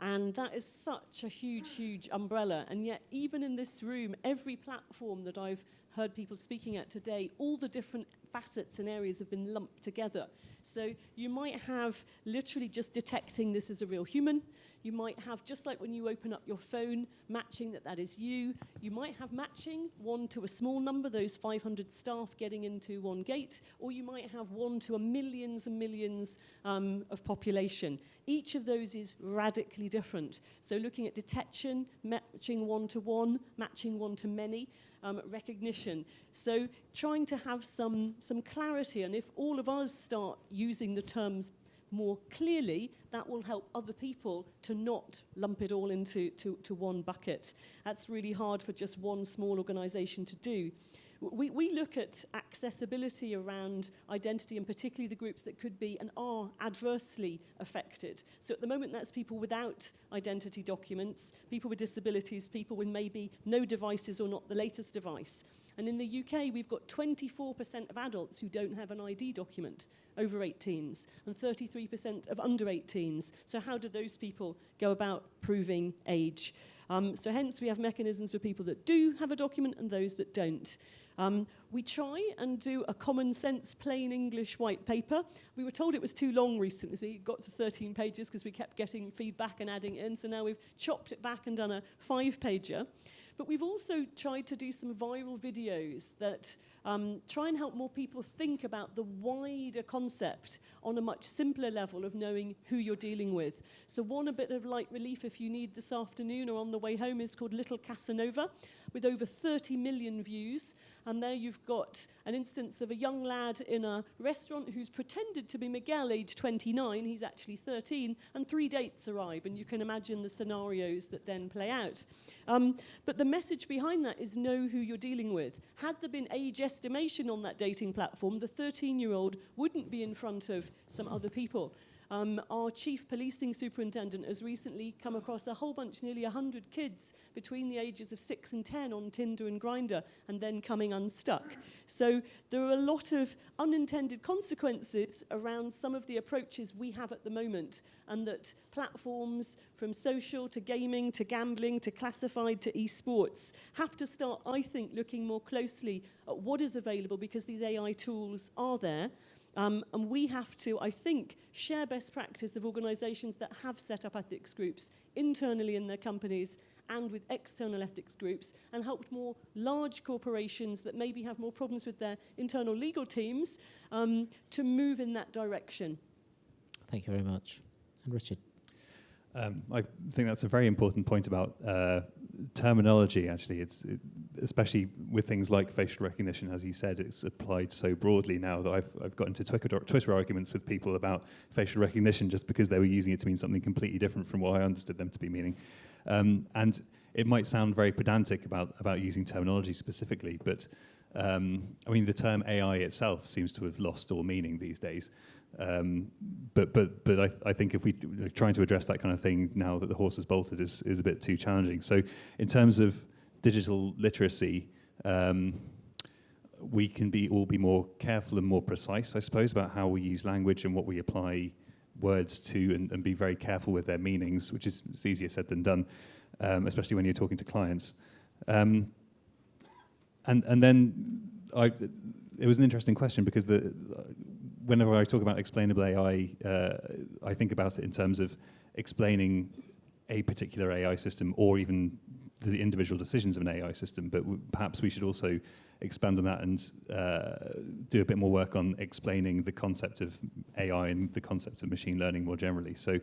And that is such a huge, huge umbrella. And yet, even in this room, every platform that I've heard people speaking at today, all the different facets and areas have been lumped together. So you might have literally just detecting this is a real human. You might have, just like when you open up your phone, matching that is you. You might have matching 1 to a small number, those 500 staff getting into one gate, or you might have 1 to a millions and millions of population. Each of those is radically different. So looking at detection, matching 1 to 1, matching 1 to many, recognition. So trying to have some clarity, and if all of us start using the terms more clearly, that will help other people to not lump it all into one bucket. That's really hard for just one small organisation to do. We look at accessibility around identity, and particularly the groups that could be and are adversely affected. So at the moment, that's people without identity documents, people with disabilities, people with maybe no devices or not the latest device. And in the UK, we've got 24% of adults who don't have an ID document over 18s and 33% of under 18s. So how do those people go about proving age? So hence we have mechanisms for people that do have a document and those that don't. We try and do a common sense, plain English white paper. We were told it was too long recently. So it got to 13 pages because we kept getting feedback and adding it in. So now we've chopped it back and done a 5-pager. But we've also tried to do some viral videos that try and help more people think about the wider concept on a much simpler level of knowing who you're dealing with. So one, a bit of light relief if you need this afternoon or on the way home, is called Little Casanova, with over 30 million views. And there you've got an instance of a young lad in a restaurant who's pretended to be Miguel, age 29. He's actually 13, and 3 dates arrive, and you can imagine the scenarios that then play out. But the message behind that is know who you're dealing with. Had there been age estimation on that dating platform, the 13-year-old wouldn't be in front of some other people. Our chief policing superintendent has recently come across a whole bunch, nearly 100 kids between the ages of 6 and 10 on Tinder and Grindr, and then coming unstuck. So there are a lot of unintended consequences around some of the approaches we have at the moment, and that platforms from social to gaming to gambling to classified to esports have to start, I think, looking more closely at what is available, because these AI tools are there. And we have to, I think, share best practice of organisations that have set up ethics groups internally in their companies and with external ethics groups, and helped more large corporations that maybe have more problems with their internal legal teams to move in that direction. Thank you very much. And Richard? I think that's a very important point about terminology, actually. Especially with things like facial recognition, as you said, it's applied so broadly now that I've got into Twitter arguments with people about facial recognition just because they were using it to mean something completely different from what I understood them to be meaning. And it might sound very pedantic about using terminology specifically, but I mean, the term AI itself seems to have lost all meaning these days. But I think if we're trying to address that kind of thing now that the horse has bolted is a bit too challenging. So in terms of digital literacy, we can all be more careful and more precise, I suppose, about how we use language and what we apply words to, and be very careful with their meanings, which is it's easier said than done, especially when you're talking to clients. And then it was an interesting question, because whenever I talk about explainable AI, I think about it in terms of explaining a particular AI system, or even the individual decisions of an AI system. But perhaps we should also expand on that and do a bit more work on explaining the concept of AI and the concept of machine learning more generally. So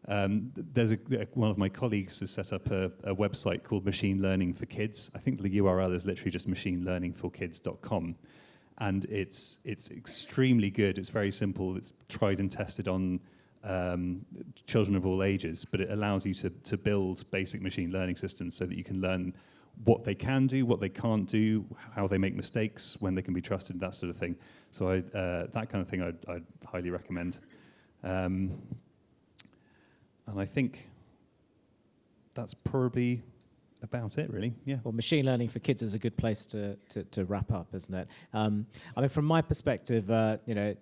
there's one of my colleagues has set up a website called Machine Learning for Kids. I think the URL is literally just machinelearningforkids.com. And it's extremely good. It's very simple. It's tried and tested on children of all ages, but it allows you to build basic machine learning systems so that you can learn what they can do, what they can't do, how they make mistakes, when they can be trusted, that sort of thing. So that kind of thing I'd highly recommend. And I think that's probably about it, really. Yeah. Well, machine learning for kids is a good place to wrap up, isn't it? I mean, from my perspective,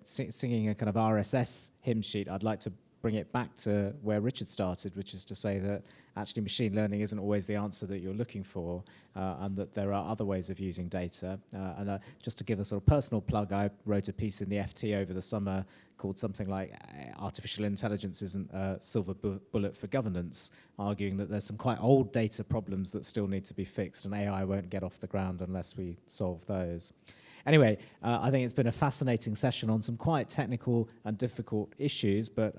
singing a kind of RSS hymn sheet, I'd like to bring it back to where Richard started, which is to say that actually machine learning isn't always the answer that you're looking for, and that there are other ways of using data. And just to give a sort of personal plug, I wrote a piece in the FT over the summer called something like Artificial Intelligence Isn't a Silver Bullet for Governance, arguing that there's some quite old data problems that still need to be fixed, and AI won't get off the ground unless we solve those. Anyway, I think it's been a fascinating session on some quite technical and difficult issues, but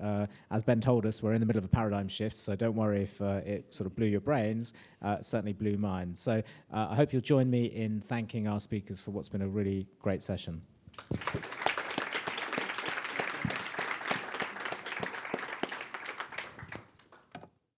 as Ben told us, we're in the middle of a paradigm shift, so don't worry if it sort of blew your brains. It certainly blew mine. So I hope you'll join me in thanking our speakers for what's been a really great session.